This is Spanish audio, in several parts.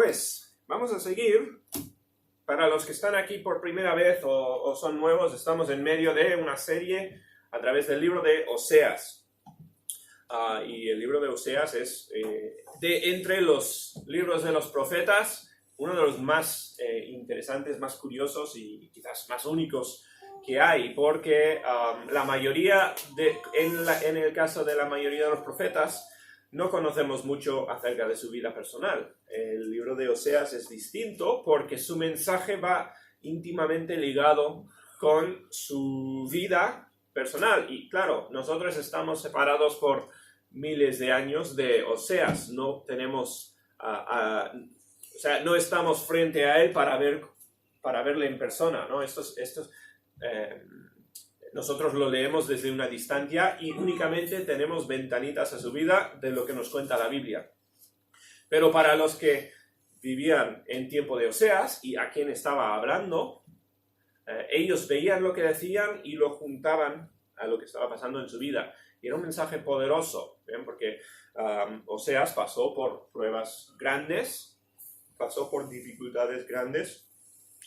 Pues vamos a seguir. Para los que están aquí por primera vez o son nuevos, estamos en medio de una serie a través del libro de Oseas. Y el libro de Oseas es, entre los libros de los profetas, uno de los más interesantes, más curiosos y quizás más únicos que hay, porque la mayoría, en el caso de la mayoría de los profetas, no conocemos mucho acerca de su vida personal. El libro de Oseas es distinto porque su mensaje va íntimamente ligado con su vida personal. Y claro, nosotros estamos separados por miles de años de Oseas. No tenemos, o sea, no estamos frente a él para verle en persona, ¿no? Nosotros lo leemos desde una distancia y únicamente tenemos ventanitas a su vida de lo que nos cuenta la Biblia. Pero para los que vivían en tiempo de Oseas y a quien estaba hablando, ellos veían lo que decían y lo juntaban a lo que estaba pasando en su vida. Y era un mensaje poderoso, ¿bien? Porque Oseas pasó por pruebas grandes, pasó por dificultades grandes,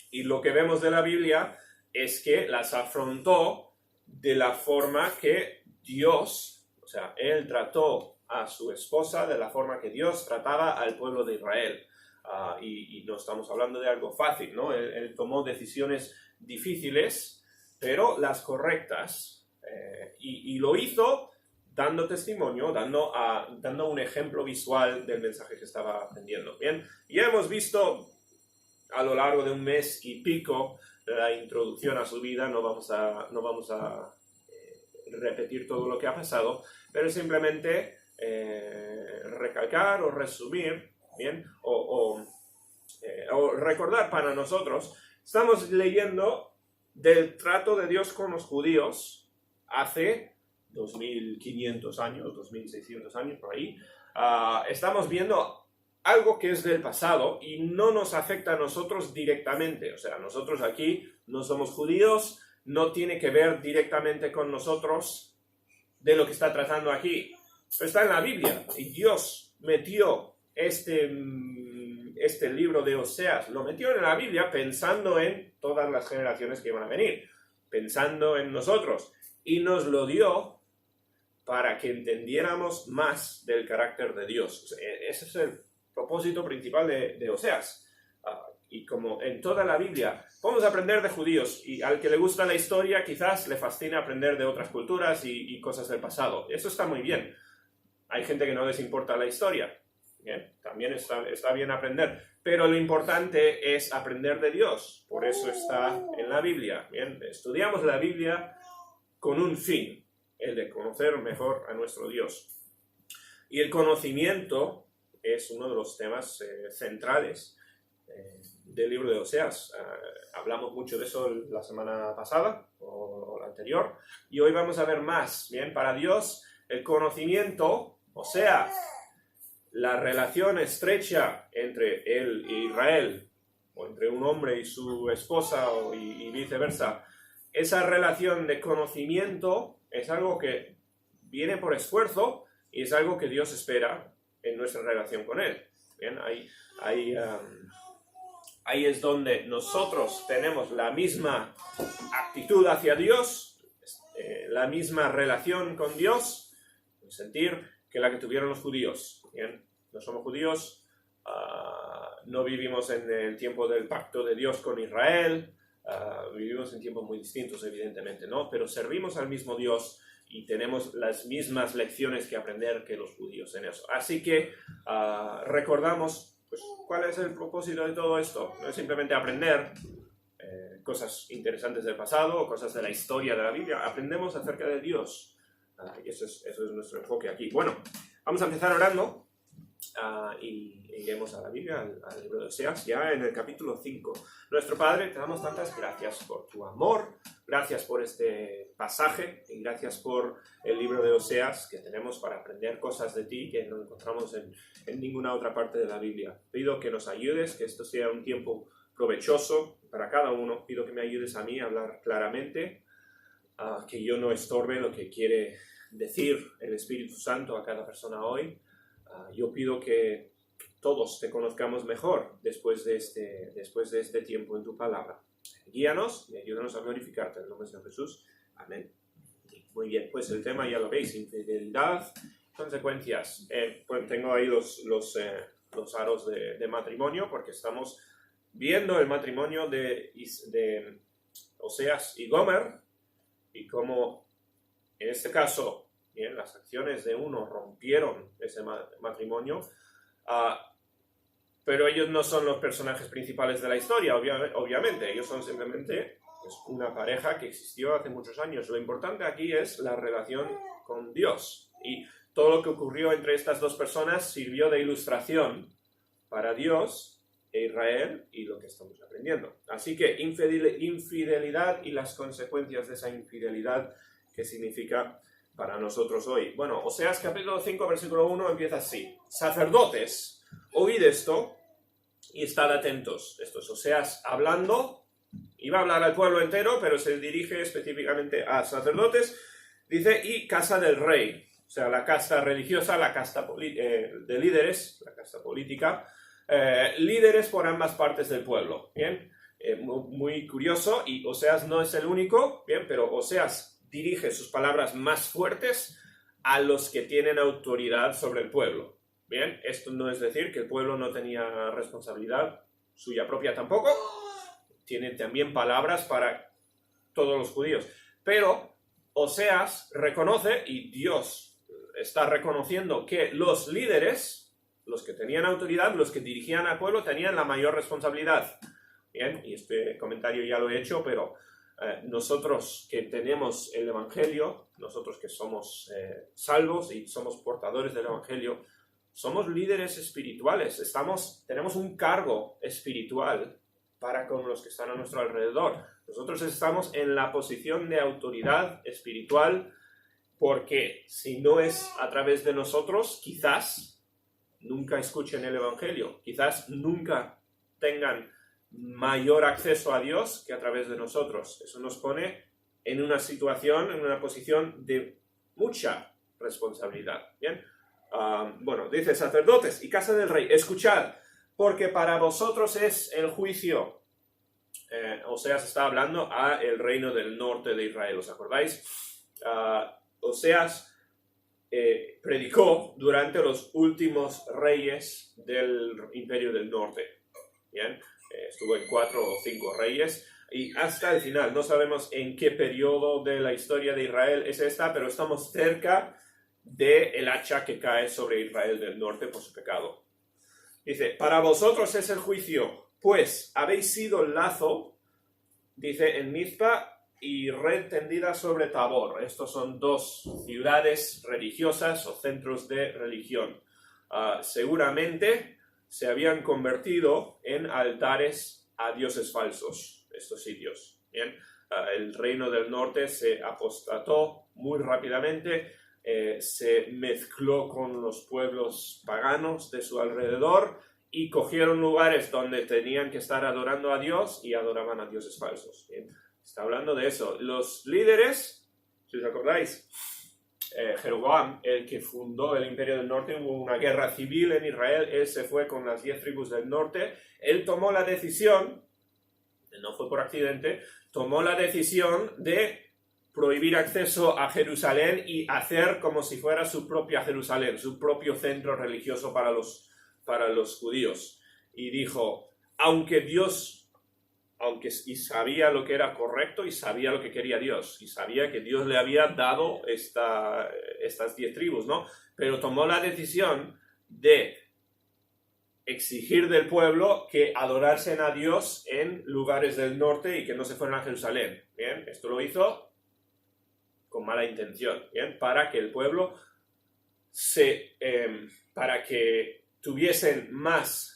y lo que vemos de la Biblia es que las afrontó de la forma que Dios, o sea, él trató a su esposa de la forma que Dios trataba al pueblo de Israel. Y no estamos hablando de algo fácil, ¿no? Él tomó decisiones difíciles, pero las correctas, y lo hizo dando testimonio, dando un ejemplo visual del mensaje que estaba aprendiendo. Bien, ya hemos visto a lo largo de un mes y pico la introducción a su vida. No vamos a repetir todo lo que ha pasado, pero simplemente recalcar o resumir, ¿bien? O recordar para nosotros. Estamos leyendo del trato de Dios con los judíos hace 2500 años, 2600 años, por ahí. Estamos viendo algo que es del pasado y no nos afecta a nosotros directamente. O sea, nosotros aquí no somos judíos, no tiene que ver directamente con nosotros de lo que está tratando aquí. Pero está en la Biblia y Dios metió este libro de Oseas, lo metió en la Biblia pensando en todas las generaciones que iban a venir, pensando en nosotros, y nos lo dio para que entendiéramos más del carácter de Dios. O sea, ese es el propósito principal de Oseas. Y como en toda la Biblia podemos aprender de judíos, y al que le gusta la historia quizás le fascina aprender de otras culturas y cosas del pasado. Eso está muy bien. Hay gente que no les importa la historia. ¿Bien? También está bien aprender. Pero lo importante es aprender de Dios. Por eso está en la Biblia. ¿Bien? Estudiamos la Biblia con un fin, el de conocer mejor a nuestro Dios. Y el conocimiento es uno de los temas centrales del libro de Oseas. Hablamos mucho de eso la semana pasada o la anterior, y hoy vamos a ver más. Bien, para Dios el conocimiento, o sea, la relación estrecha entre él e Israel, o entre un hombre y su esposa y viceversa, esa relación de conocimiento es algo que viene por esfuerzo y es algo que Dios espera en nuestra relación con él. Bien, ahí es donde nosotros tenemos la misma actitud hacia Dios, la misma relación con Dios, en sentir que la que tuvieron los judíos. Bien, no somos judíos, no vivimos en el tiempo del pacto de Dios con Israel, vivimos en tiempos muy distintos, evidentemente, ¿no? Pero servimos al mismo Dios y tenemos las mismas lecciones que aprender que los judíos en eso. Así que recordamos, pues, cuál es el propósito de todo esto. No es simplemente aprender cosas interesantes del pasado o cosas de la historia de la Biblia. Aprendemos acerca de Dios. Y eso es nuestro enfoque aquí. Bueno, vamos a empezar orando. Y iremos a la Biblia, al libro de Oseas, ya en el capítulo 5. Nuestro Padre, te damos tantas gracias por tu amor, gracias por este pasaje y gracias por el libro de Oseas que tenemos para aprender cosas de ti que no encontramos en ninguna otra parte de la Biblia. Pido que nos ayudes, que esto sea un tiempo provechoso para cada uno. Pido que me ayudes a mí a hablar claramente, que yo no estorbe lo que quiere decir el Espíritu Santo a cada persona hoy. Yo pido que todos te conozcamos mejor después de este tiempo en tu palabra. Guíanos y ayúdanos a glorificarte en el nombre de Jesús. Amén. Muy bien, pues el tema ya lo veis, infidelidad, consecuencias. Pues tengo ahí los aros de matrimonio, porque estamos viendo el matrimonio de Oseas y Gomer, y cómo en este caso, bien, las acciones de uno rompieron ese matrimonio, pero ellos no son los personajes principales de la historia, obviamente, ellos son simplemente pues, una pareja que existió hace muchos años. Lo importante aquí es la relación con Dios, y todo lo que ocurrió entre estas dos personas sirvió de ilustración para Dios e Israel y lo que estamos aprendiendo. Así que infidelidad y las consecuencias de esa infidelidad, ¿qué significa para nosotros hoy? Bueno, Oseas capítulo 5, versículo 1 empieza así: sacerdotes, oíd esto y estad atentos. Esto es Oseas hablando, iba a hablar al pueblo entero, pero se dirige específicamente a sacerdotes. Dice, y casa del rey, o sea, la casta religiosa, la casta de líderes, la casta política, líderes por ambas partes del pueblo, ¿bien? Muy curioso, y Oseas no es el único, ¿bien? Pero Oseas dirige sus palabras más fuertes a los que tienen autoridad sobre el pueblo, ¿bien? Esto no es decir que el pueblo no tenía responsabilidad suya propia tampoco, tiene también palabras para todos los judíos, pero Oseas reconoce, y Dios está reconociendo, que los líderes, los que tenían autoridad, los que dirigían al pueblo, tenían la mayor responsabilidad. Bien, y este comentario ya lo he hecho, pero nosotros que tenemos el Evangelio, nosotros que somos salvos y somos portadores del Evangelio, somos líderes espirituales, tenemos un cargo espiritual para con los que están a nuestro alrededor. Nosotros estamos en la posición de autoridad espiritual, porque si no es a través de nosotros, quizás nunca escuchen el Evangelio, quizás nunca tengan mayor acceso a Dios que a través de nosotros. Eso nos pone en una situación, en una posición de mucha responsabilidad. ¿Bien? Bueno, dice, sacerdotes y casa del rey, escuchad, porque para vosotros es el juicio. Oseas está hablando a el reino del norte de Israel, ¿os acordáis? Oseas predicó durante los últimos reyes del imperio del norte. ¿Bien? Estuvo en 4 o 5 reyes y hasta el final. No sabemos en qué periodo de la historia de Israel es esta, pero estamos cerca del hacha que cae sobre Israel del norte por su pecado. Dice, para vosotros es el juicio, pues habéis sido lazo, dice, en Mizpa, y red tendida sobre Tabor. Estos son dos ciudades religiosas o centros de religión. Seguramente se habían convertido en altares a dioses falsos, estos sitios. ¿Bien? El reino del norte se apostató muy rápidamente, se mezcló con los pueblos paganos de su alrededor y cogieron lugares donde tenían que estar adorando a Dios y adoraban a dioses falsos. ¿Bien? Está hablando de eso. Los líderes, si os acordáis, Jeroboam, el que fundó el Imperio del Norte, hubo una guerra civil en Israel, él se fue con las 10 tribus del norte, él tomó la decisión, no fue por accidente, tomó la decisión de prohibir acceso a Jerusalén y hacer como si fuera su propia Jerusalén, su propio centro religioso para los judíos. Y dijo, y sabía lo que era correcto y sabía lo que quería Dios, y sabía que Dios le había dado estas 10 tribus, ¿no? Pero tomó la decisión de exigir del pueblo que adorasen a Dios en lugares del norte y que no se fueran a Jerusalén. ¿Bien? Esto lo hizo con mala intención, ¿bien? Para que el pueblo para que tuviesen más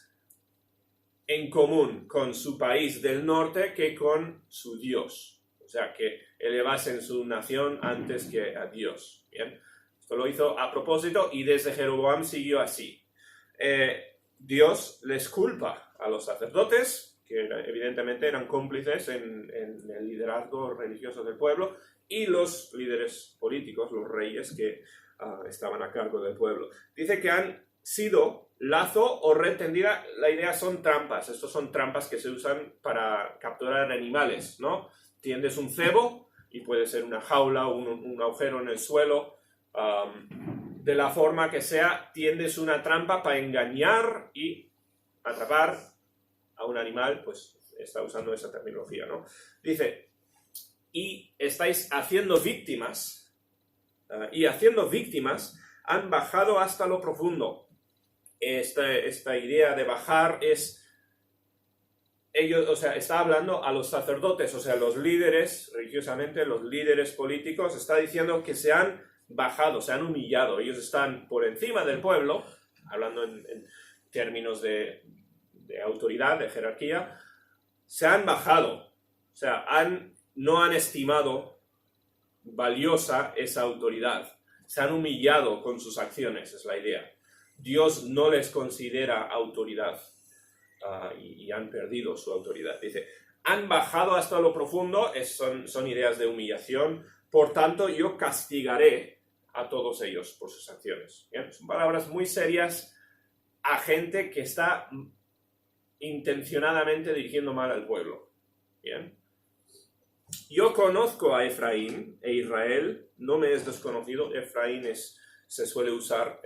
en común con su país del norte que con su Dios. O sea, que elevasen su nación antes que a Dios. ¿Bien? Esto lo hizo a propósito y desde Jeroboam siguió así. Dios les culpa a los sacerdotes, que evidentemente eran cómplices en el liderazgo religioso del pueblo, y los líderes políticos, los reyes que estaban a cargo del pueblo. Dice que han sido lazo o red tendida. La idea son trampas. Estos son trampas que se usan para capturar animales, ¿no? Tiendes un cebo y puede ser una jaula o un agujero en el suelo. De la forma que sea, tiendes una trampa para engañar y atrapar a un animal, pues está usando esa terminología, ¿no? Dice, y estáis haciendo víctimas, y haciendo víctimas han bajado hasta lo profundo. Esta idea de bajar es, ellos, o sea, está hablando a los sacerdotes, o sea, los líderes, religiosamente, los líderes políticos, está diciendo que se han bajado, se han humillado, ellos están por encima del pueblo, hablando en términos de autoridad, de jerarquía, se han bajado, o sea, no han estimado valiosa esa autoridad, se han humillado con sus acciones, es la idea. Dios no les considera autoridad y han perdido su autoridad. Dice, han bajado hasta lo profundo, son ideas de humillación, por tanto yo castigaré a todos ellos por sus acciones. ¿Bien? Son palabras muy serias a gente que está intencionadamente dirigiendo mal al pueblo. ¿Bien? Yo conozco a Efraín e Israel, no me es desconocido. Efraín se suele usar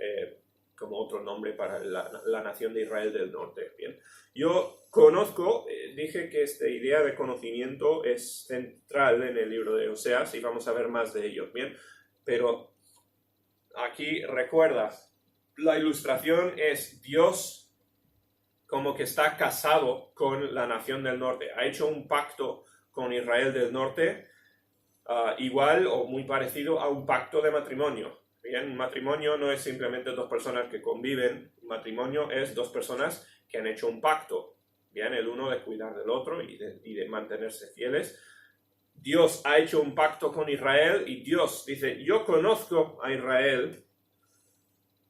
como otro nombre para la nación de Israel del norte. ¿Bien? Yo conozco, dije que esta idea de conocimiento es central en el libro de Oseas y vamos a ver más de ello. ¿Bien? Pero aquí recuerda, la ilustración es Dios como que está casado con la nación del norte. Ha hecho un pacto con Israel del norte, igual o muy parecido a un pacto de matrimonio. Bien, un matrimonio no es simplemente dos personas que conviven, un matrimonio es dos personas que han hecho un pacto. Bien, el uno de cuidar del otro y de mantenerse fieles. Dios ha hecho un pacto con Israel y Dios dice, yo conozco a Israel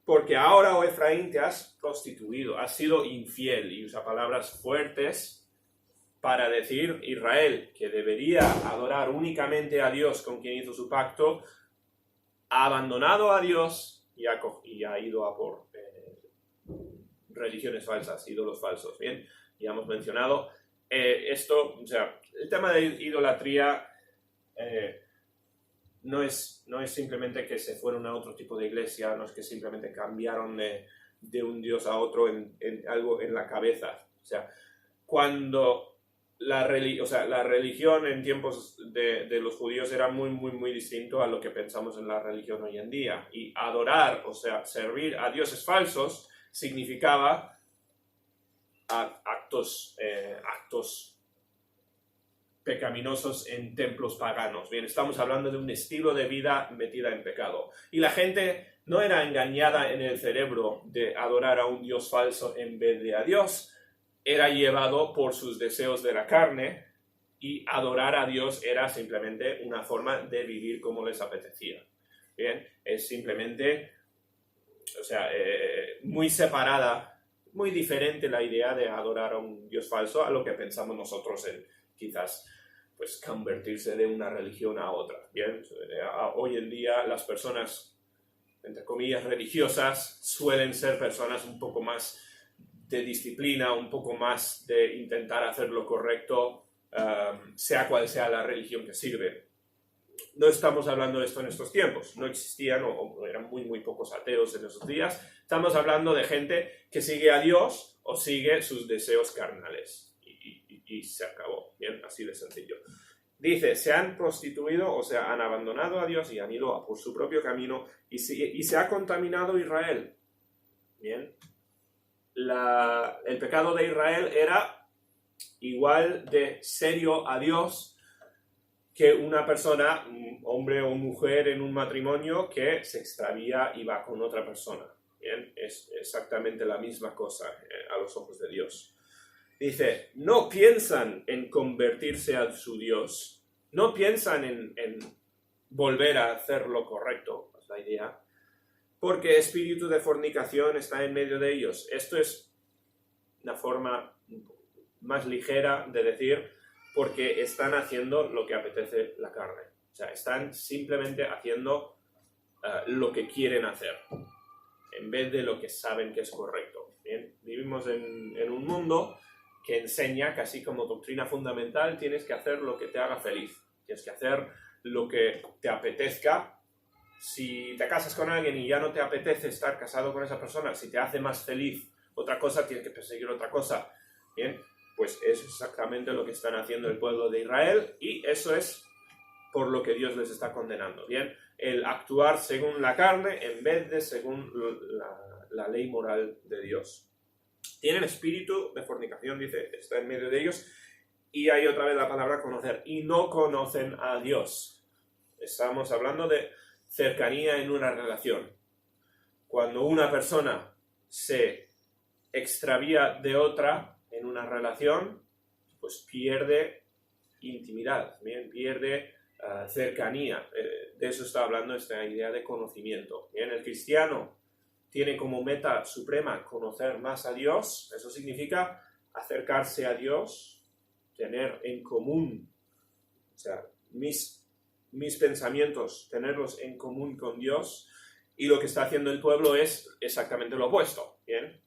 porque ahora, oh Efraín, te has prostituido, has sido infiel, y usa palabras fuertes para decir Israel, que debería adorar únicamente a Dios con quien hizo su pacto, ha abandonado a Dios y ha ido a por religiones falsas, ídolos falsos. Bien, ya hemos mencionado esto, o sea, el tema de idolatría no es simplemente que se fueron a otro tipo de iglesia, no es que simplemente cambiaron de un dios a otro en algo en la cabeza. O sea, cuando la religión en tiempos de los judíos era muy, muy, muy distinto a lo que pensamos en la religión hoy en día. Y adorar, o sea, servir a dioses falsos, significaba actos pecaminosos en templos paganos. Bien, estamos hablando de un estilo de vida metida en pecado. Y la gente no era engañada en el cerebro de adorar a un dios falso en vez de a Dios, era llevado por sus deseos de la carne y adorar a Dios era simplemente una forma de vivir como les apetecía. Bien, es simplemente, o sea, muy separada, muy diferente la idea de adorar a un dios falso a lo que pensamos nosotros en quizás pues convertirse de una religión a otra. Bien, hoy en día las personas, entre comillas, religiosas suelen ser personas un poco más de disciplina, un poco más de intentar hacer lo correcto, sea cual sea la religión que sirve. No estamos hablando de esto en estos tiempos, no existían o eran muy, muy pocos ateos en esos días. Estamos hablando de gente que sigue a Dios o sigue sus deseos carnales. Y se acabó, bien, así de sencillo. Dice, se han prostituido, o sea, han abandonado a Dios y han ido por su propio camino y se ha contaminado Israel. Bien, el pecado de Israel era igual de serio a Dios que una persona, un hombre o mujer en un matrimonio que se extravía y va con otra persona. Bien, es exactamente la misma cosa a los ojos de Dios. Dice, no piensan en convertirse a su Dios, no piensan en volver a hacer lo correcto, es la idea, porque espíritu de fornicación está en medio de ellos. Esto es una forma más ligera de decir porque están haciendo lo que apetece la carne. O sea, están simplemente haciendo lo que quieren hacer. en vez de lo que saben que es correcto. ¿Bien? Vivimos en un mundo que enseña que así como doctrina fundamental tienes que hacer lo que te haga feliz, tienes que hacer lo que te apetezca. Si te casas con alguien y ya no te apetece estar casado con esa persona, si te hace más feliz otra cosa, tienes que perseguir otra cosa. Bien, pues es exactamente lo que están haciendo el pueblo de Israel y eso es por lo que Dios les está condenando. Bien, el actuar según la carne en vez de según la ley moral de Dios. Tienen espíritu de fornicación, dice, está en medio de ellos, y hay otra vez la palabra conocer, y no conocen a Dios. Estamos hablando de cercanía en una relación. Cuando una persona se extravía de otra en una relación, pues pierde intimidad, bien, pierde cercanía. De eso está hablando esta idea de conocimiento. Bien, el cristiano tiene como meta suprema conocer más a Dios. Eso significa acercarse a Dios, tener en común, o sea, mis pensamientos, tenerlos en común con Dios. Y lo que está haciendo el pueblo es exactamente lo opuesto, ¿bien?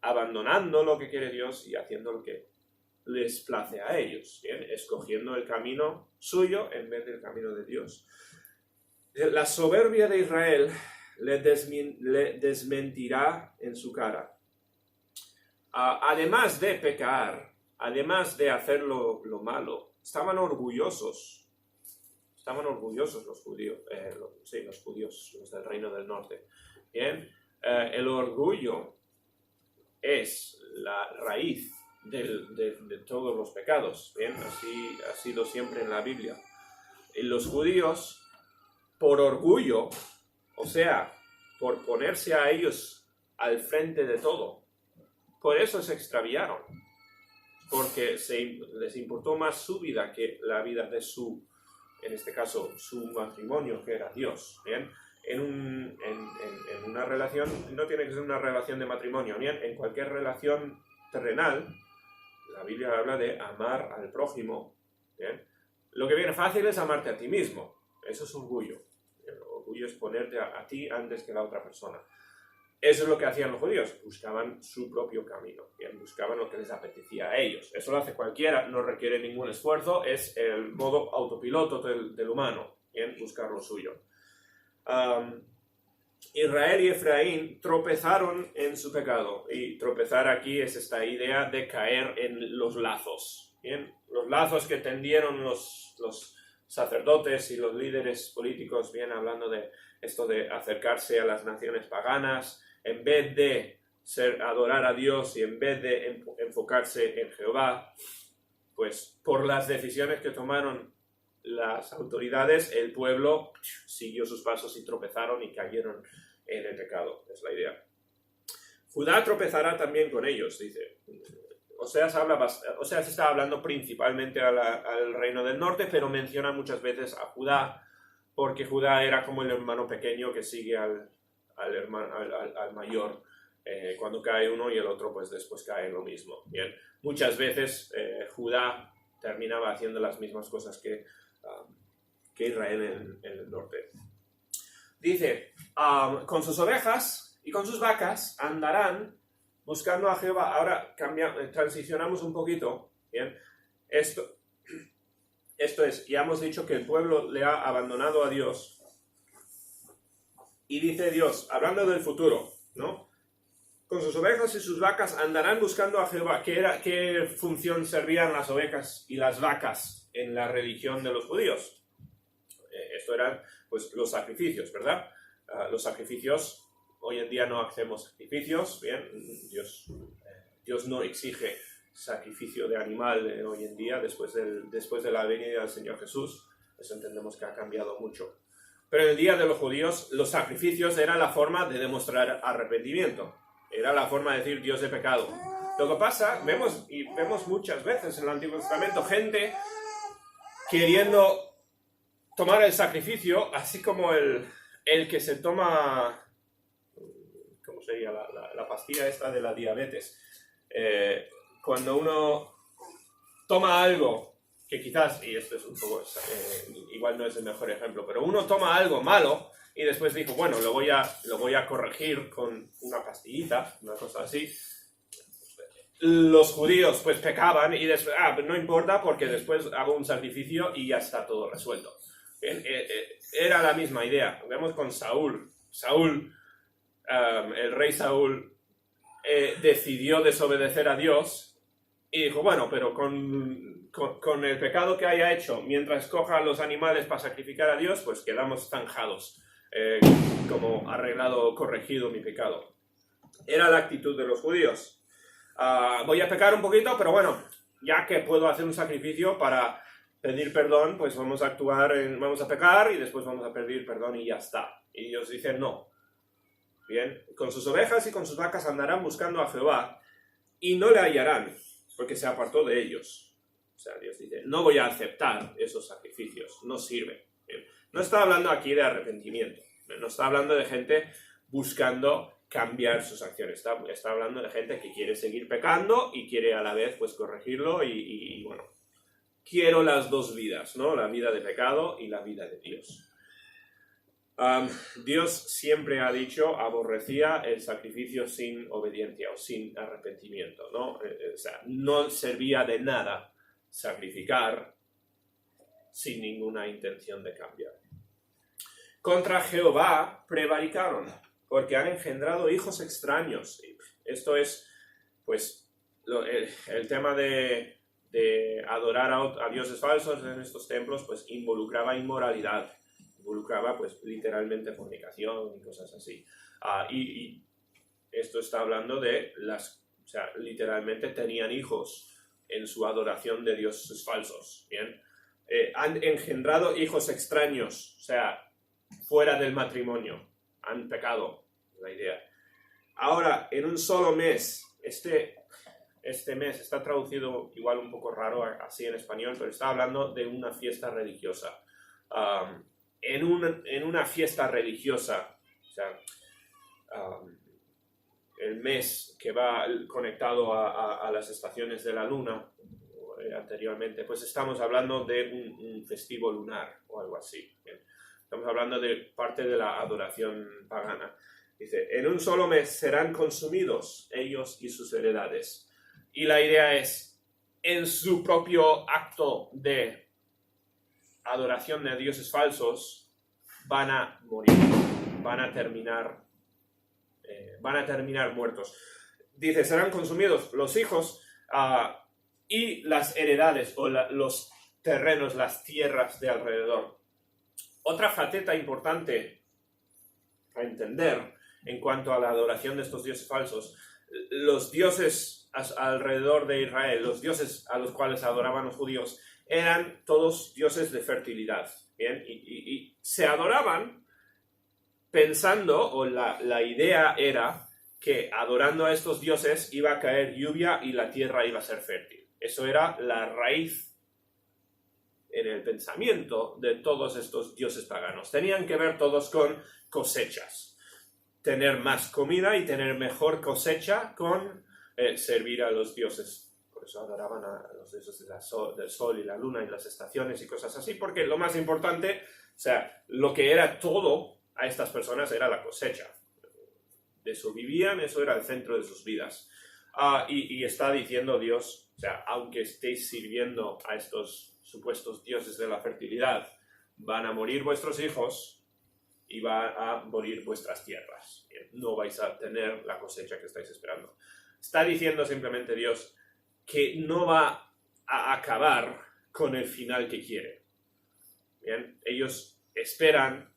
Abandonando lo que quiere Dios y haciendo lo que les place a ellos, ¿bien? Escogiendo el camino suyo en vez del camino de Dios. La soberbia de Israel le desmentirá en su cara. Además de pecar, además de hacer lo malo, estaban orgullosos los judíos, los judíos, los del Reino del Norte. Bien, el orgullo es la raíz de todos los pecados. Bien, así ha sido siempre en la Biblia. Y los judíos, por orgullo, o sea, por ponerse a ellos al frente de todo, por eso se extraviaron, porque les importó más su vida que la vida de en este caso, su matrimonio, que era Dios. ¿Bien? En una relación, no tiene que ser una relación de matrimonio, ¿bien? En cualquier relación terrenal, la Biblia habla de amar al prójimo. ¿Bien? Lo que viene fácil es amarte a ti mismo. Eso es orgullo. El orgullo es ponerte a ti antes que la otra persona. Eso es lo que hacían los judíos. Buscaban su propio camino. ¿Bien? Buscaban lo que les apetecía a ellos. Eso lo hace cualquiera, no requiere ningún esfuerzo. Es el modo autopiloto del humano. ¿Bien? Buscar lo suyo. Israel y Efraín tropezaron en su pecado. Y tropezar aquí es esta idea de caer en los lazos. ¿Bien? Los lazos que tendieron los sacerdotes y los líderes políticos, bien, hablando de esto de acercarse a las naciones paganas, en vez de adorar a Dios y en vez de enfocarse en Jehová, pues por las decisiones que tomaron las autoridades, el pueblo siguió sus pasos y tropezaron y cayeron en el pecado, es la idea. Judá tropezará también con ellos, dice. Oseas está hablando principalmente al reino del norte, pero menciona muchas veces a Judá, porque Judá era como el hermano pequeño que sigue al mayor. Cuando cae uno y el otro, pues después cae en lo mismo. Bien, muchas veces Judá terminaba haciendo las mismas cosas que Israel en el norte. Dice, con sus ovejas y con sus vacas andarán buscando a Jehová. Ahora transicionamos un poquito. Bien, esto es, ya hemos dicho que el pueblo le ha abandonado a Dios. Y dice Dios, hablando del futuro, ¿no? Con sus ovejas y sus vacas andarán buscando a Jehová. ¿Qué función servían las ovejas y las vacas en la religión de los judíos? Esto eran, pues, los sacrificios, ¿verdad? Los sacrificios, hoy en día no hacemos sacrificios, ¿bien? Dios no exige sacrificio de animal hoy en día, después de la venida del Señor Jesús. Eso entendemos que ha cambiado mucho. Pero en el día de los judíos, los sacrificios era la forma de demostrar arrepentimiento. Era la forma de decir, Dios, he pecado. Lo que pasa, vemos muchas veces en el Antiguo Testamento, gente queriendo tomar el sacrificio, así como el que se toma, ¿cómo sería? La pastilla esta de la diabetes. Cuando uno toma algo que quizás, y esto es un poco, igual no es el mejor ejemplo, pero uno toma algo malo y después dijo, bueno, lo voy a corregir con una pastillita, una cosa así. Los judíos pues pecaban y después, no importa porque después hago un sacrificio y ya está todo resuelto. Bien, era la misma idea. Vemos con Saúl. El rey Saúl decidió desobedecer a Dios y dijo, bueno, pero con el pecado que haya hecho, mientras coja los animales para sacrificar a Dios, pues quedamos zanjados, como arreglado, corregido mi pecado. Era la actitud de los judíos. Voy a pecar un poquito, pero bueno, ya que puedo hacer un sacrificio para pedir perdón, pues vamos a pecar y después vamos a pedir perdón y ya está. Y Dios dice, no. Bien, con sus ovejas y con sus vacas andarán buscando a Jehová y no le hallarán, porque se apartó de ellos. O sea, Dios dice, no voy a aceptar esos sacrificios, no sirve. Bien, no está hablando aquí de arrepentimiento, no está hablando de gente buscando cambiar sus acciones. Está hablando de gente que quiere seguir pecando y quiere a la vez pues corregirlo y bueno, quiero las dos vidas, ¿no? La vida de pecado y la vida de Dios. Dios siempre ha dicho, aborrecía el sacrificio sin obediencia o sin arrepentimiento, ¿no? O sea, no servía de nada sacrificar sin ninguna intención de cambiar. Contra Jehová prevaricaron, porque han engendrado hijos extraños. Esto es, pues, el tema de adorar a dioses falsos en estos templos, pues, involucraba inmoralidad, involucraba, pues, literalmente fornicación y cosas así. Y esto está hablando de o sea, literalmente tenían hijos en su adoración de dioses falsos, ¿bien? Han engendrado hijos extraños, o sea, fuera del matrimonio. Han pecado, la idea. Ahora, en un solo mes, este mes está traducido igual un poco raro así en español, pero está hablando de una fiesta religiosa. En una fiesta religiosa, o sea, el mes que va conectado a las estaciones de la luna, anteriormente, pues estamos hablando de un festivo lunar o algo así. ¿Bien? Estamos hablando de parte de la adoración pagana. Dice, en un solo mes serán consumidos ellos y sus heredades. Y la idea es, en su propio acto de adoración de dioses falsos, van a morir, van a terminar muertos. Dice, serán consumidos los hijos y las heredades o los terrenos, las tierras de alrededor. Otra faceta importante a entender en cuanto a la adoración de estos dioses falsos, los dioses alrededor de Israel, los dioses a los cuales adoraban los judíos, eran todos dioses de fertilidad, ¿bien? Y se adoraban pensando, o la idea era que adorando a estos dioses iba a caer lluvia y la tierra iba a ser fértil. Eso era la raíz en el pensamiento de todos estos dioses paganos. Tenían que ver todos con cosechas. Tener más comida y tener mejor cosecha con servir a los dioses. Por eso adoraban a los dioses del sol y la luna y las estaciones y cosas así, porque lo más importante, o sea, lo que era todo a estas personas era la cosecha. De eso vivían, eso era el centro de sus vidas. Y está diciendo Dios, o sea, aunque estéis sirviendo a estos supuestos dioses de la fertilidad, van a morir vuestros hijos y van a morir vuestras tierras. No vais a tener la cosecha que estáis esperando. Está diciendo simplemente Dios que no va a acabar con el final que quiere. Bien, ellos están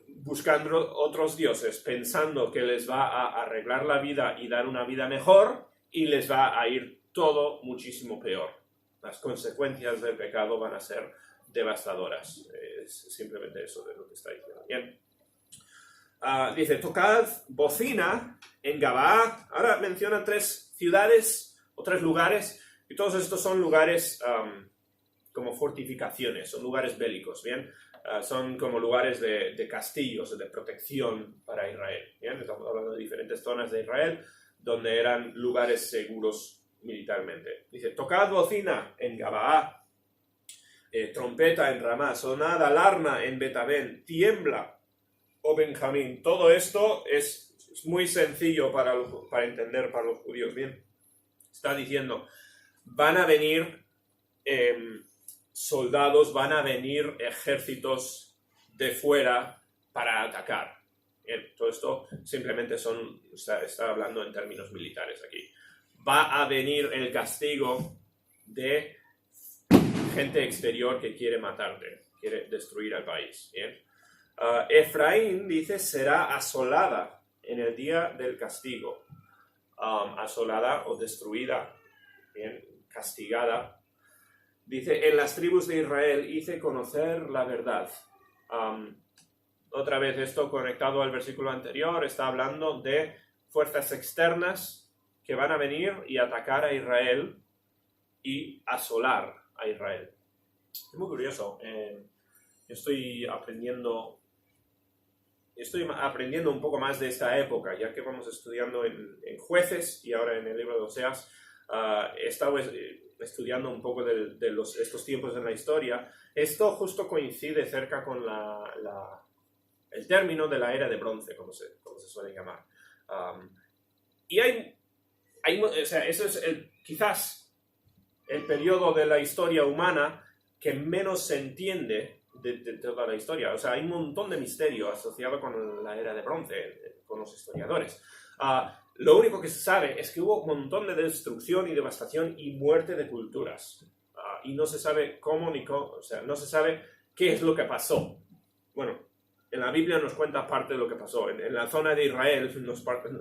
buscando otros dioses, pensando que les va a arreglar la vida y dar una vida mejor, y les va a ir todo muchísimo peor. Las consecuencias del pecado van a ser devastadoras. Es simplemente eso de lo que está diciendo. Bien. Dice, tocad bocina en Gabaa. Ahora menciona 3 ciudades o 3 lugares, y todos estos son lugares como fortificaciones, son lugares bélicos, ¿bien? Son como lugares de castillos, de protección para Israel, ¿bien? Estamos hablando de diferentes zonas de Israel donde eran lugares seguros militarmente. Dice, tocad bocina en Gabaa, trompeta en Ramá, sonada alarma en Betabén, tiembla, oh Benjamín. Todo esto es muy sencillo para entender para los judíos. Bien, está diciendo, van a venir soldados, van a venir ejércitos de fuera para atacar. Bien, todo esto simplemente está hablando en términos militares aquí. Va a venir el castigo de gente exterior que quiere matarte, quiere destruir al país. Bien. Efraín, dice, será asolada en el día del castigo. Asolada o destruida, bien, castigada. Dice, en las tribus de Israel hice conocer la verdad. Otra vez esto conectado al versículo anterior, está hablando de fuerzas externas que van a venir y atacar a Israel y asolar a Israel. Es muy curioso. Estoy aprendiendo un poco más de esta época, ya que vamos estudiando en Jueces y ahora en el libro de Oseas. He estado estudiando un poco de estos tiempos en la historia. Esto justo coincide cerca con el término de la era de bronce, como se suele llamar. Y o sea, eso es quizás el periodo de la historia humana que menos se entiende de toda la historia. O sea, hay un montón de misterio asociado con la era de bronce, con los historiadores. Lo único que se sabe es que hubo un montón de destrucción y devastación y muerte de culturas. Y no se sabe cómo ni cómo, o sea, no se sabe qué es lo que pasó. Bueno, en la Biblia nos cuenta parte de lo que pasó. En la zona de Israel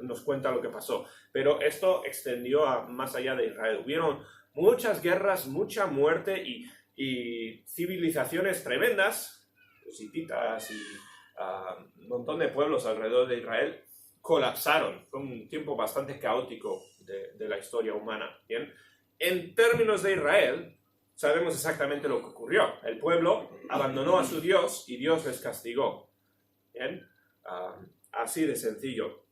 nos cuenta lo que pasó. Pero esto extendió más allá de Israel. Hubieron muchas guerras, mucha muerte y civilizaciones tremendas, los hititas y un montón de pueblos alrededor de Israel, colapsaron. Fue un tiempo bastante caótico de la historia humana. ¿Bien? En términos de Israel, sabemos exactamente lo que ocurrió. El pueblo abandonó a su Dios y Dios les castigó. ¿Bien? Así de sencillo.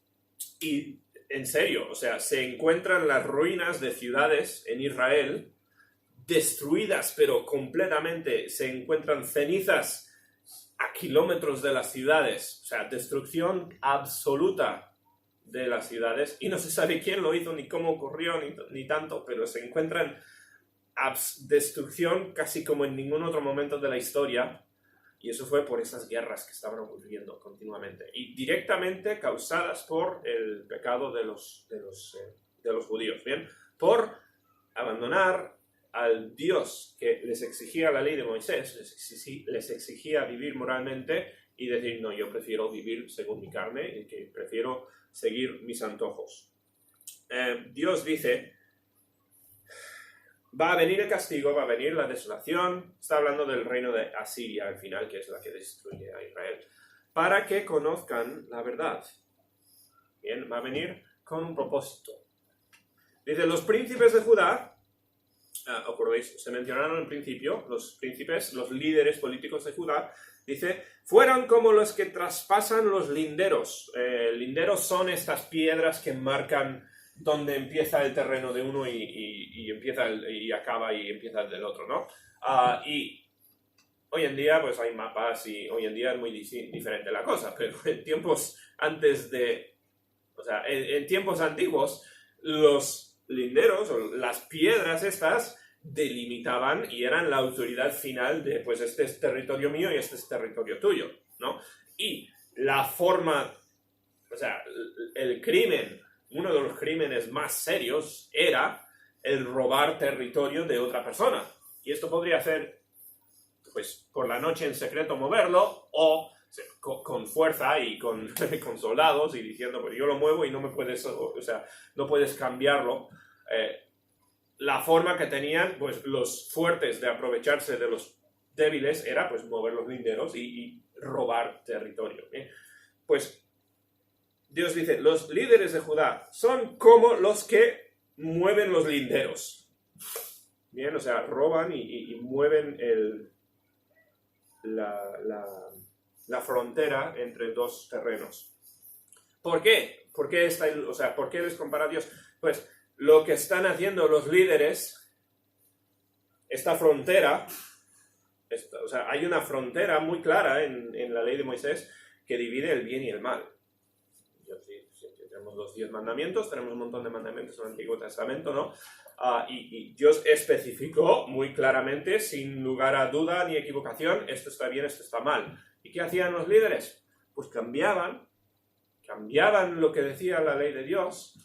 Y en serio, o sea, se encuentran las ruinas de ciudades en Israel destruidas, pero completamente. Se encuentran cenizas a kilómetros de las ciudades. O sea, destrucción absoluta de las ciudades. Y no se sabe quién lo hizo, ni cómo ocurrió, ni tanto, pero se encuentran destrucción casi como en ningún otro momento de la historia. Y eso fue por esas guerras que estaban ocurriendo continuamente. Y directamente causadas por el pecado de los judíos. ¿Bien? Por abandonar al Dios que les exigía la ley de Moisés, les exigía vivir moralmente y decir, no, yo prefiero vivir según mi carne y que prefiero seguir mis antojos. Dios dice, va a venir el castigo, va a venir la desolación. Está hablando del reino de Asiria al final, que es la que destruye a Israel, para que conozcan la verdad. Bien, va a venir con un propósito. Dice, los príncipes de Judá, ¿acordáis? Se mencionaron en principio, los príncipes, los líderes políticos de Judá, dice, fueron como los que traspasan los linderos. Linderos son estas piedras que marcan donde empieza el terreno de uno y empieza y acaba y empieza el del otro, ¿no? Y hoy en día pues hay mapas y hoy en día es muy diferente la cosa, pero en tiempos en tiempos antiguos, los linderos o las piedras estas delimitaban y eran la autoridad final de, pues este es territorio mío y este es territorio tuyo, ¿no? Y la forma, o sea, el crimen, uno de los crímenes más serios era el robar territorio de otra persona. Y esto podría hacer, pues, por la noche en secreto moverlo o con fuerza y con soldados y diciendo, pues yo lo muevo y no me puedes, o sea, no puedes cambiarlo. La forma que tenían, pues, los fuertes de aprovecharse de los débiles era, pues, mover los linderos y robar territorio. Pues, Dios dice, los líderes de Judá son como los que mueven los linderos. Bien, o sea, roban y mueven la frontera entre dos terrenos. ¿Por qué? ¿Por qué les compara Dios? Pues lo que están haciendo los líderes, esta frontera, O sea, hay una frontera muy clara en la ley de Moisés que divide el bien y el mal. Tenemos los 10 mandamientos, tenemos un montón de mandamientos en el Antiguo Testamento, ¿no? Y Dios especificó muy claramente, sin lugar a duda ni equivocación, esto está bien, esto está mal. ¿Y qué hacían los líderes? Pues cambiaban lo que decía la ley de Dios,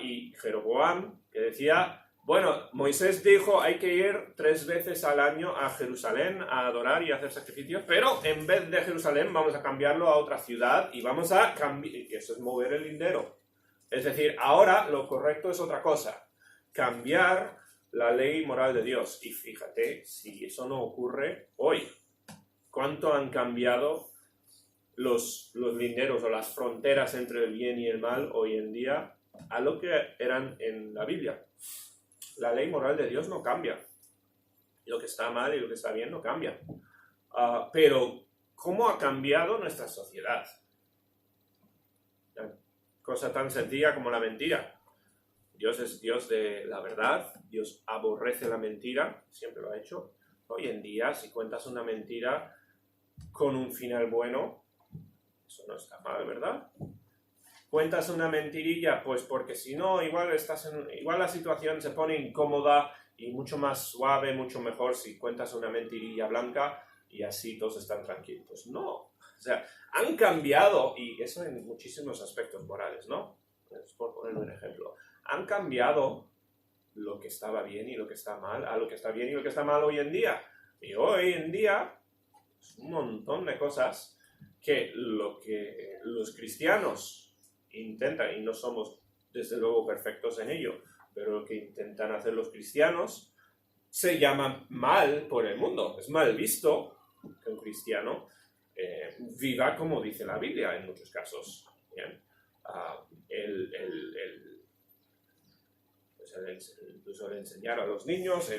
y Jeroboam, que decía, bueno, Moisés dijo hay que ir 3 veces al año a Jerusalén a adorar y a hacer sacrificios, pero en vez de Jerusalén vamos a cambiarlo a otra ciudad y vamos a cambiar, y eso es mover el lindero. Es decir, ahora lo correcto es otra cosa, cambiar la ley moral de Dios. Y fíjate, si eso no ocurre hoy, ¿cuánto han cambiado los linderos o las fronteras entre el bien y el mal hoy en día a lo que eran en la Biblia? La ley moral de Dios no cambia. Lo que está mal y lo que está bien no cambia. Pero, ¿cómo ha cambiado nuestra sociedad? Cosa tan sencilla como la mentira. Dios es Dios de la verdad. Dios aborrece la mentira. Siempre lo ha hecho. Hoy en día, si cuentas una mentira con un final bueno, eso no está mal, ¿verdad? Cuentas una mentirilla, pues porque si no, igual la situación se pone incómoda y mucho más suave, mucho mejor si cuentas una mentirilla blanca y así todos están tranquilos. Pues no, o sea, han cambiado, y eso en muchísimos aspectos morales, ¿no? Es por poner un ejemplo. Han cambiado lo que estaba bien y lo que está mal a lo que está bien y lo que está mal hoy en día. Y hoy en día, es un montón de cosas que lo que los cristianos intentan, y no somos desde luego perfectos en ello, pero lo que intentan hacer los cristianos se llama mal por el mundo. Es mal visto que un cristiano viva como dice la Biblia en muchos casos. ¿Bien? Incluso el enseñar a los niños,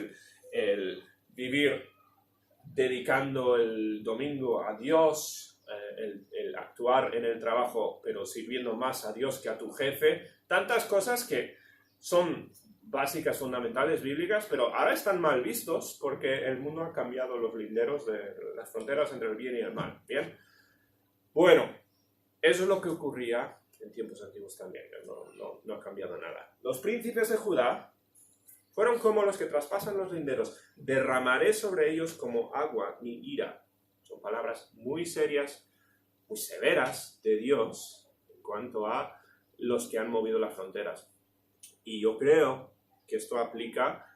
el vivir dedicando el domingo a Dios, el actuar en el trabajo pero sirviendo más a Dios que a tu jefe, tantas cosas que son básicas, fundamentales, bíblicas, pero ahora están mal vistos porque el mundo ha cambiado los linderos de las fronteras entre el bien y el mal. Bien, bueno, eso es lo que ocurría en tiempos antiguos también, no ha cambiado nada. Los príncipes de Judá fueron como los que traspasan los linderos. Derramaré sobre ellos como agua mi ira. Son palabras muy serias, muy severas de Dios en cuanto a los que han movido las fronteras. Y yo creo que esto aplica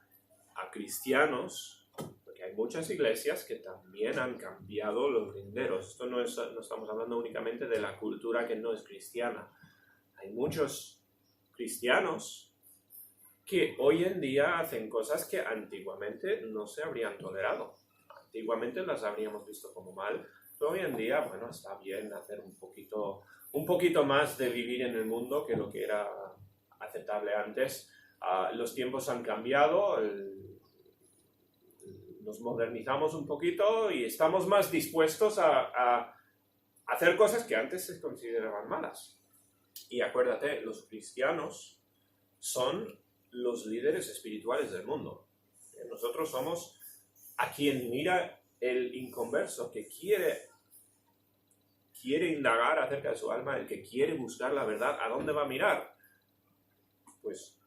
a cristianos, porque hay muchas iglesias que también han cambiado los linderos. Esto no estamos hablando únicamente de la cultura que no es cristiana. Hay muchos cristianos que hoy en día hacen cosas que antiguamente no se habrían tolerado. Antiguamente las habríamos visto como mal, pero hoy en día, bueno, está bien hacer un poquito más de vivir en el mundo que lo que era aceptable antes. Los tiempos han cambiado, nos modernizamos un poquito y estamos más dispuestos a hacer cosas que antes se consideraban malas. Y acuérdate, los cristianos son los líderes espirituales del mundo. Nosotros somos a quien mira el inconverso, que quiere indagar acerca de su alma, el que quiere buscar la verdad. ¿A dónde va a mirar? Pues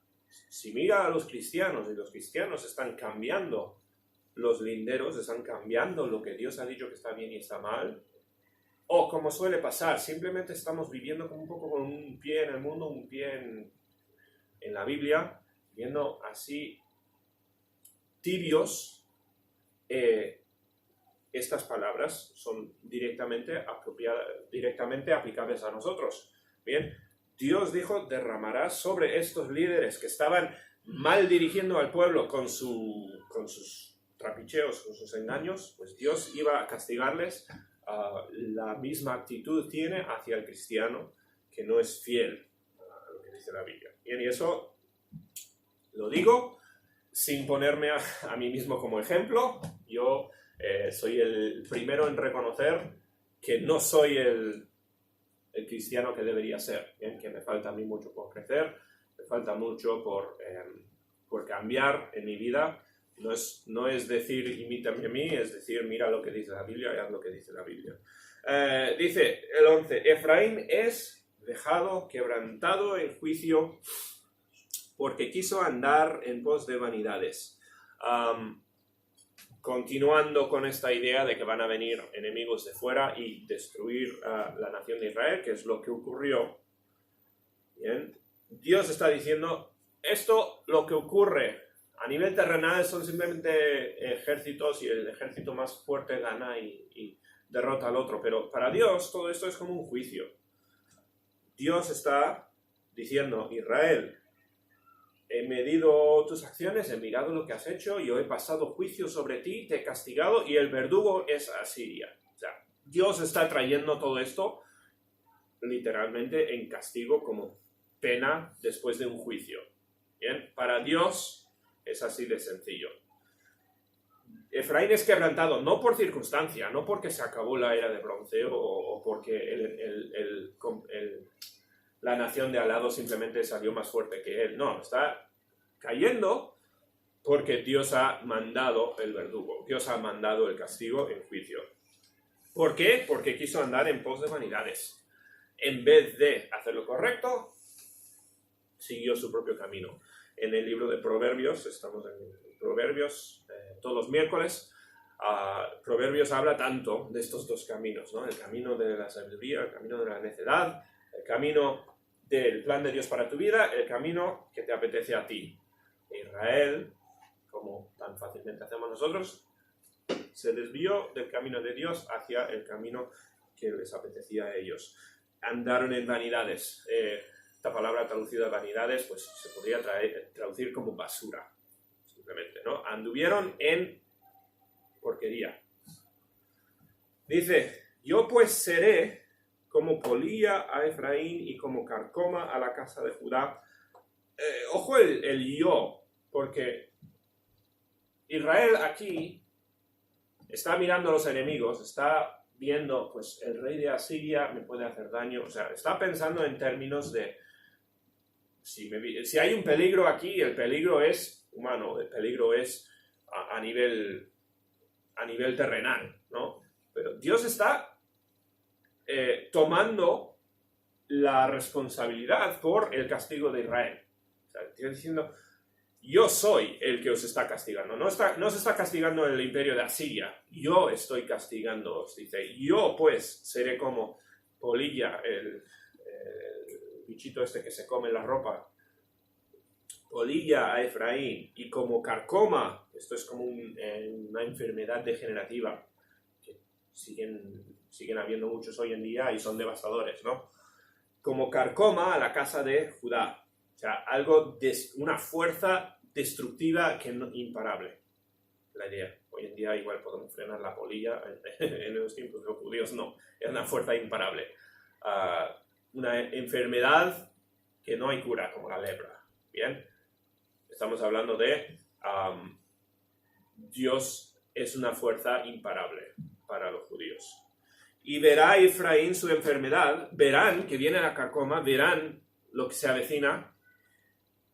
si mira a los cristianos y los cristianos están cambiando los linderos, están cambiando lo que Dios ha dicho que está bien y está mal, o como suele pasar, simplemente estamos viviendo como un poco con un pie en el mundo, un pie en la Biblia, viendo así tibios. Estas palabras son directamente aplicables a nosotros. Bien, Dios dijo, derramará sobre estos líderes que estaban mal dirigiendo al pueblo con sus trapicheos, con sus engaños, pues Dios iba a castigarles. La misma actitud tiene hacia el cristiano que no es fiel a lo que dice la Biblia. Bien, y eso lo digo sin ponerme a mí mismo como ejemplo. Yo soy el primero en reconocer que no soy el cristiano que debería ser, ¿bien? Que me falta a mí mucho por crecer, me falta mucho por cambiar en mi vida, No es decir imítame a mí, es decir mira lo que dice la Biblia y haz lo que dice la Biblia. Dice el 11, Efraín es dejado, quebrantado en juicio, porque quiso andar en pos de vanidades. Continuando con esta idea de que van a venir enemigos de fuera y destruir la nación de Israel, que es lo que ocurrió. Bien, Dios está diciendo, esto lo que ocurre a nivel terrenal son simplemente ejércitos y el ejército más fuerte gana y derrota al otro, pero para Dios todo esto es como un juicio. Dios está diciendo, Israel, he medido tus acciones, he mirado lo que has hecho, yo he pasado juicio sobre ti, te he castigado y el verdugo es Asiria. O sea, Dios está trayendo todo esto literalmente en castigo como pena después de un juicio. Bien, para Dios es así de sencillo. Efraín es quebrantado no por circunstancia, no porque se acabó la era de bronce o porque la nación de al lado simplemente salió más fuerte que él. No, está cayendo porque Dios ha mandado el verdugo. Dios ha mandado el castigo en juicio. ¿Por qué? Porque quiso andar en pos de vanidades. En vez de hacer lo correcto, siguió su propio camino. En el libro de Proverbios, estamos en Proverbios todos los miércoles, Proverbios habla tanto de estos dos caminos, ¿no? El camino de la sabiduría, el camino de la necedad, el camino del plan de Dios para tu vida, el camino que te apetece a ti. Israel, como tan fácilmente hacemos nosotros, se desvió del camino de Dios hacia el camino que les apetecía a ellos. Andaron en vanidades. Esta palabra traducida vanidades, pues se podría traducir como basura, simplemente, ¿no? Anduvieron en porquería. Dice, yo pues seré como polilla a Efraín y como carcoma a la casa de Judá. Ojo el yo, porque Israel aquí está mirando a los enemigos, está viendo, pues el rey de Asiria me puede hacer daño, o sea, está pensando en términos de, si hay un peligro aquí, el peligro es humano, el peligro es a nivel terrenal, ¿no? Pero Dios está tomando la responsabilidad por el castigo de Israel. O sea, está diciendo, yo soy el que os está castigando. No se está castigando el imperio de Asiria. Yo estoy castigándoos. Dice, yo pues seré como polilla, el bichito este que se come la ropa. Polilla a Efraín y como carcoma, esto es como una enfermedad degenerativa que siguen habiendo muchos hoy en día y son devastadores, ¿no? Como carcoma a la casa de Judá. O sea, una fuerza destructiva que no, imparable. La idea. Hoy en día igual podemos frenar la polilla, en los tiempos de los judíos no. Es una fuerza imparable. Una enfermedad que no hay cura, como la lepra. Bien. Estamos hablando de Dios es una fuerza imparable para los judíos. Y verá Efraín su enfermedad, verán que viene la carcoma, verán lo que se avecina,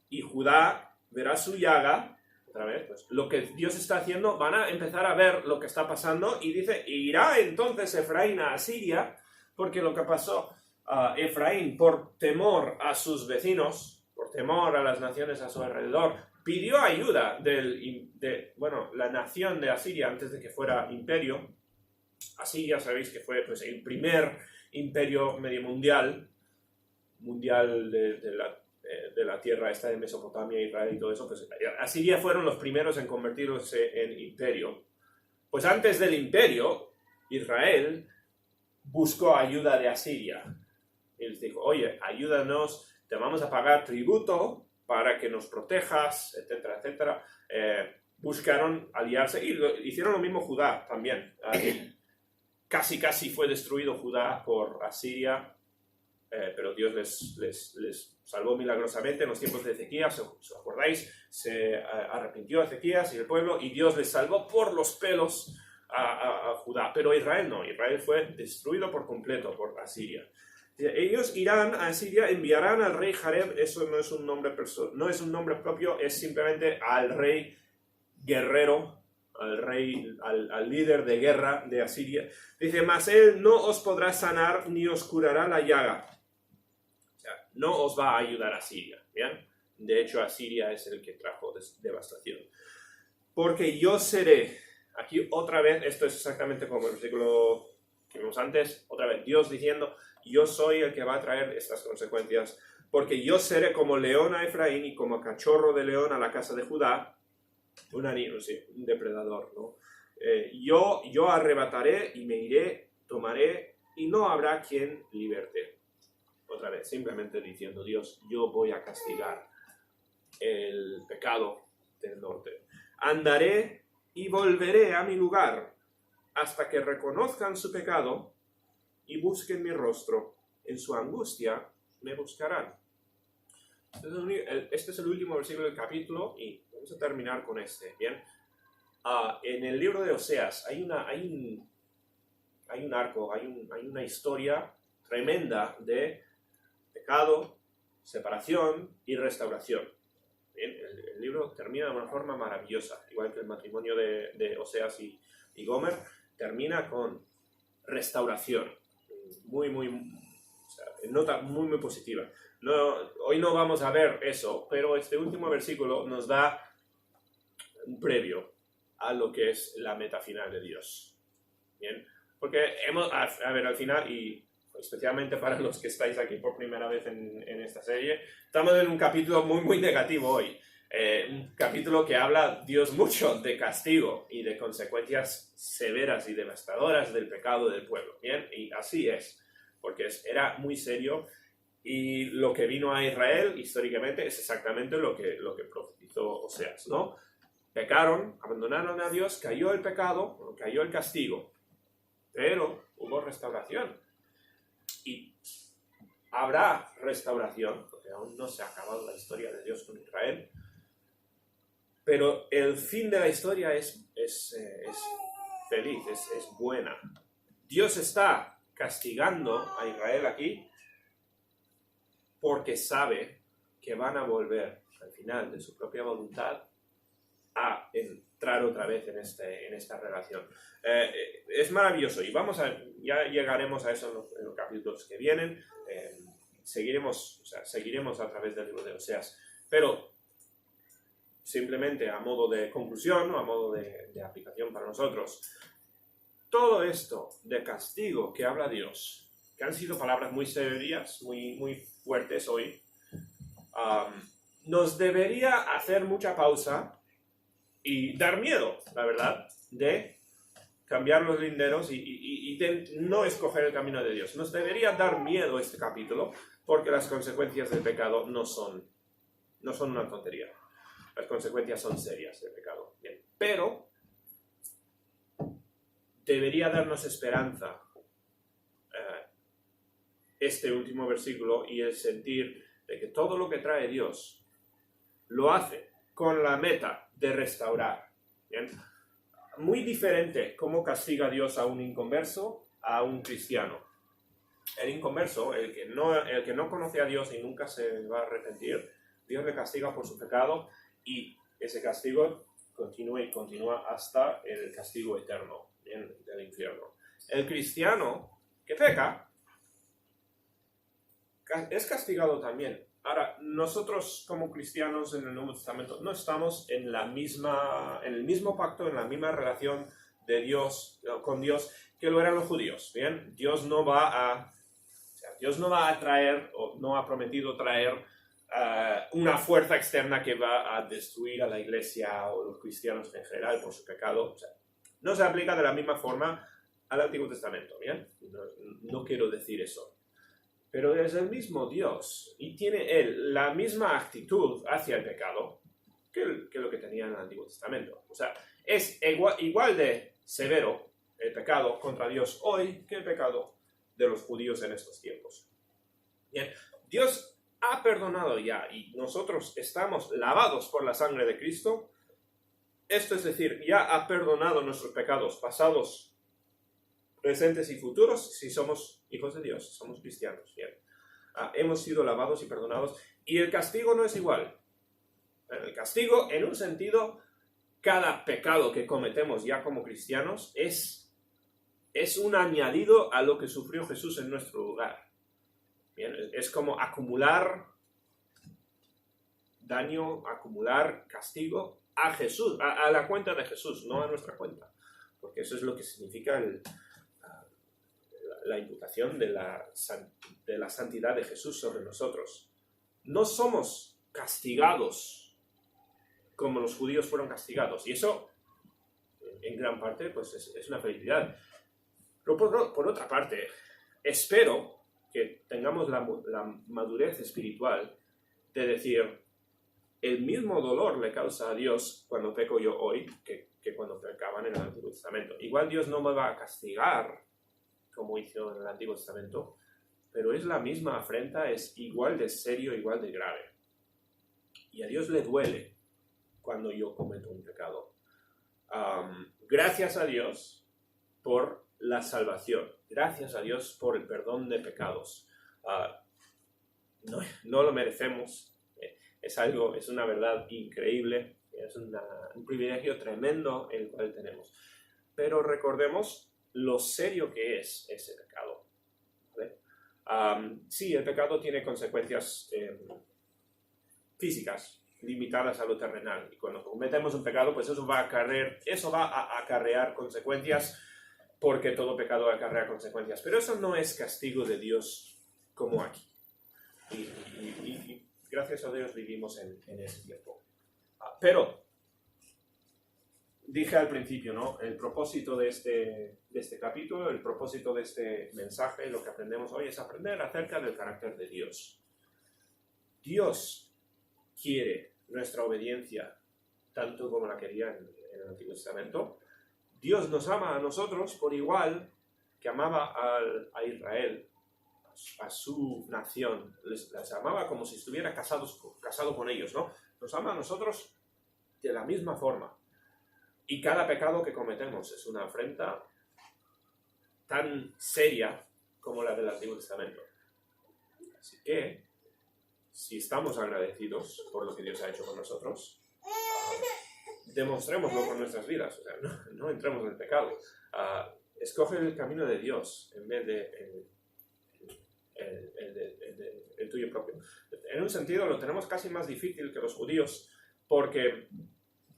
y Judá verá su llaga, otra vez, pues, lo que Dios está haciendo, van a empezar a ver lo que está pasando, y dice, irá entonces Efraín a Asiria, porque lo que pasó a Efraín, por temor a sus vecinos, por temor a las naciones a su alrededor, pidió ayuda la nación de Asiria antes de que fuera imperio. Asiria, sabéis que fue pues, el primer imperio medio mundial de la tierra esta de Mesopotamia, Israel y todo eso. Pues, Asiria fueron los primeros en convertirse en imperio. Pues antes del imperio, Israel buscó ayuda de Asiria. Y les dijo, oye, ayúdanos, te vamos a pagar tributo para que nos protejas, etcétera, etcétera. Buscaron aliarse y hicieron lo mismo Judá también. Casi fue destruido Judá por Asiria, pero Dios les salvó milagrosamente en los tiempos de Ezequías. ¿Os acordáis? Se arrepintió Ezequías y el pueblo, y Dios les salvó por los pelos a Judá. Pero Israel no, Israel fue destruido por completo por Asiria. Ellos irán a Asiria, enviarán al rey Jareb, eso no es un nombre propio, es simplemente al rey guerrero, al rey, al líder de guerra de Asiria. Dice, mas él no os podrá sanar ni os curará la llaga. O sea, no os va a ayudar a Asiria, ¿bien? De hecho, Asiria es el que trajo devastación. Porque yo seré, aquí otra vez, esto es exactamente como el versículo que vimos antes, otra vez Dios diciendo, yo soy el que va a traer estas consecuencias, porque yo seré como león a Efraín y como cachorro de león a la casa de Judá, un depredador, ¿no? Yo arrebataré y me iré, tomaré, y no habrá quien liberte. Otra vez, simplemente diciendo, Dios, yo voy a castigar el pecado del norte. Andaré y volveré a mi lugar hasta que reconozcan su pecado y busquen mi rostro. En su angustia me buscarán. Este es el último versículo del capítulo y vamos a terminar con este, ¿bien? En el libro de Oseas hay un arco, hay una historia tremenda de pecado, separación y restauración. Bien, el libro termina de una forma maravillosa, igual que el matrimonio de Oseas y Gomer, termina con restauración, nota muy positiva. Hoy no vamos a ver eso, pero este último versículo nos da un previo a lo que es la meta final de Dios. Bien, porque al final, y especialmente para los que estáis aquí por primera vez en esta serie, estamos en un capítulo muy negativo hoy. Un capítulo que habla Dios mucho de castigo y de consecuencias severas y devastadoras del pecado del pueblo. Bien, y así es, porque era muy serio. Y lo que vino a Israel históricamente es exactamente lo que profetizó Oseas, ¿no? Pecaron, abandonaron a Dios, cayó el pecado, cayó el castigo, pero hubo restauración. Y habrá restauración, porque aún no se ha acabado la historia de Dios con Israel, pero el fin de la historia es feliz, es buena. Dios está castigando a Israel aquí porque sabe que van a volver al final de su propia voluntad a entrar otra vez en esta relación. Es maravilloso y ya llegaremos a eso en los capítulos que vienen. Seguiremos a través del libro de Oseas, pero simplemente a modo de conclusión, ¿no? A modo de aplicación para nosotros, todo esto de castigo que habla Dios, que han sido palabras muy serias, muy fuertes hoy, nos debería hacer mucha pausa y dar miedo, la verdad, de cambiar los linderos y de no escoger el camino de Dios. Nos debería dar miedo este capítulo porque las consecuencias del pecado no son una tontería. Las consecuencias son serias del pecado. Bien. Pero debería darnos esperanza este último versículo y el sentir de que todo lo que trae Dios lo hace con la meta de restaurar. ¿Bien? Muy diferente cómo castiga Dios a un inconverso a un cristiano. El inconverso, el que no conoce a Dios y nunca se va a arrepentir, Dios le castiga por su pecado y ese castigo continúa hasta el castigo eterno del infierno. El cristiano que peca es castigado también. Ahora, nosotros como cristianos en el Nuevo Testamento no estamos en el mismo pacto, en la misma relación de Dios con Dios que lo eran los judíos. Bien, Dios no va a traer o no ha prometido traer una fuerza externa que va a destruir a la iglesia o los cristianos en general por su pecado. O sea, no se aplica de la misma forma al Antiguo Testamento. Bien, no quiero decir eso. Pero es el mismo Dios y tiene Él la misma actitud hacia el pecado que lo que tenía en el Antiguo Testamento. O sea, es igual de severo el pecado contra Dios hoy que el pecado de los judíos en estos tiempos. Bien, Dios ha perdonado ya y nosotros estamos lavados por la sangre de Cristo. Esto es decir, ya ha perdonado nuestros pecados pasados, presentes y futuros, si somos hijos de Dios, somos cristianos. Bien. Hemos sido lavados y perdonados. Y el castigo no es igual. El castigo, en un sentido, cada pecado que cometemos ya como cristianos es un añadido a lo que sufrió Jesús en nuestro lugar. Bien, es como acumular daño, acumular castigo a Jesús, a la cuenta de Jesús, no a nuestra cuenta. Porque eso es lo que significa la imputación de la santidad de Jesús sobre nosotros. No somos castigados como los judíos fueron castigados. Y eso, en gran parte, pues es una felicidad. Pero por otra parte, espero que tengamos la madurez espiritual de decir, el mismo dolor le causa a Dios cuando peco yo hoy que cuando pecaban en el Antiguo Testamento. Igual Dios no me va a castigar como hizo en el Antiguo Testamento, pero es la misma afrenta, es igual de serio, igual de grave. Y a Dios le duele cuando yo cometo un pecado. Gracias a Dios por la salvación. Gracias a Dios por el perdón de pecados. No lo merecemos. Es una verdad increíble. Es un privilegio tremendo el cual tenemos. Pero recordemos lo serio que es ese pecado. ¿Vale? Sí, el pecado tiene consecuencias físicas, limitadas a lo terrenal. Y cuando cometemos un pecado, pues eso va a acarrear consecuencias, porque todo pecado acarrea consecuencias. Pero eso no es castigo de Dios como aquí. Y gracias a Dios vivimos en ese tiempo. Pero dije al principio, ¿no? El propósito de este capítulo, el propósito de este mensaje, lo que aprendemos hoy es aprender acerca del carácter de Dios. Dios quiere nuestra obediencia tanto como la quería en el Antiguo Testamento. Dios nos ama a nosotros por igual que amaba a Israel, a su nación. Les amaba como si estuviera casado con ellos, ¿no? Nos ama a nosotros de la misma forma. Y cada pecado que cometemos es una afrenta tan seria como la del Antiguo Testamento. Así que, si estamos agradecidos por lo que Dios ha hecho con nosotros, demostrémoslo con nuestras vidas. O sea, no entremos en el pecado. Escoge el camino de Dios en vez de el tuyo propio. En un sentido, lo tenemos casi más difícil que los judíos, porque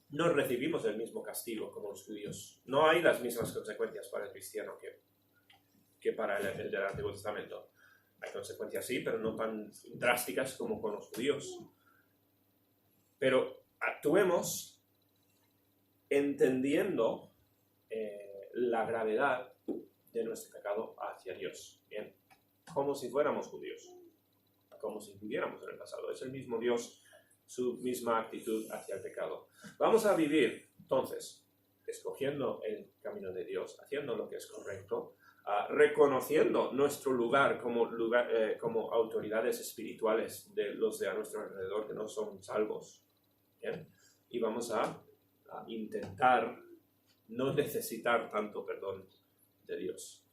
no recibimos el mismo castigo como los judíos. No hay las mismas consecuencias para el cristiano que para el del Antiguo Testamento. Hay consecuencias, sí, pero no tan drásticas como con los judíos. Pero actuemos entendiendo la gravedad de nuestro pecado hacia Dios. Bien, como si fuéramos judíos, como si viviéramos en el pasado. Es el mismo Dios, su misma actitud hacia el pecado. Vamos a vivir, entonces, escogiendo el camino de Dios, haciendo lo que es correcto, reconociendo nuestro lugar como autoridades espirituales de los de a nuestro alrededor que no son salvos. ¿Bien? Y vamos a intentar no necesitar tanto perdón de Dios,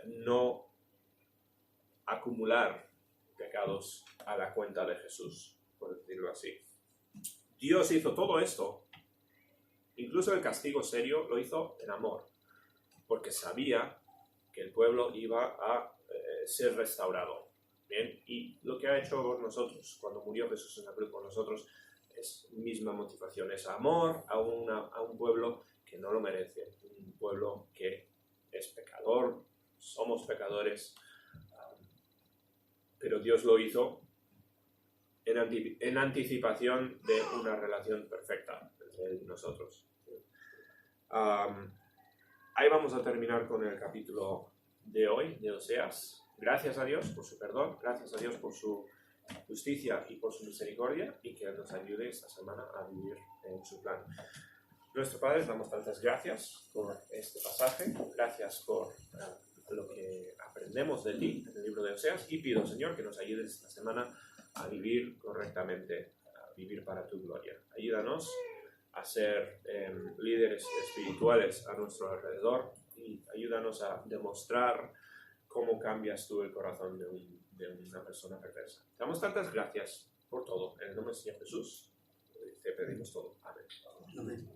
no acumular pecados a la cuenta de Jesús, por decirlo así. Dios hizo todo esto, incluso el castigo serio lo hizo en amor, porque sabía que el pueblo iba a ser restaurado. ¿Bien? Y lo que ha hecho por nosotros, cuando murió Jesús en la cruz por nosotros, es misma motivación, es amor a un pueblo que no lo merece, un pueblo que es pecador, somos pecadores, pero Dios lo hizo en anticipación de una relación perfecta entre Él y nosotros. Ahí vamos a terminar con el capítulo de hoy, de Oseas. Gracias a Dios por su perdón, gracias a Dios por su justicia y por su misericordia, y que Él nos ayude esta semana a vivir en su plan. Nuestro Padre, damos tantas gracias por este pasaje, gracias por lo que aprendemos de ti en el libro de Oseas, y pido, Señor, que nos ayudes esta semana a vivir correctamente, a vivir para tu gloria. Ayúdanos a ser líderes espirituales a nuestro alrededor, y ayúdanos a demostrar cómo cambias tú el corazón de una persona perversa. Te damos tantas gracias por todo. En el nombre del Señor Jesús te pedimos todo. Amén. Amén.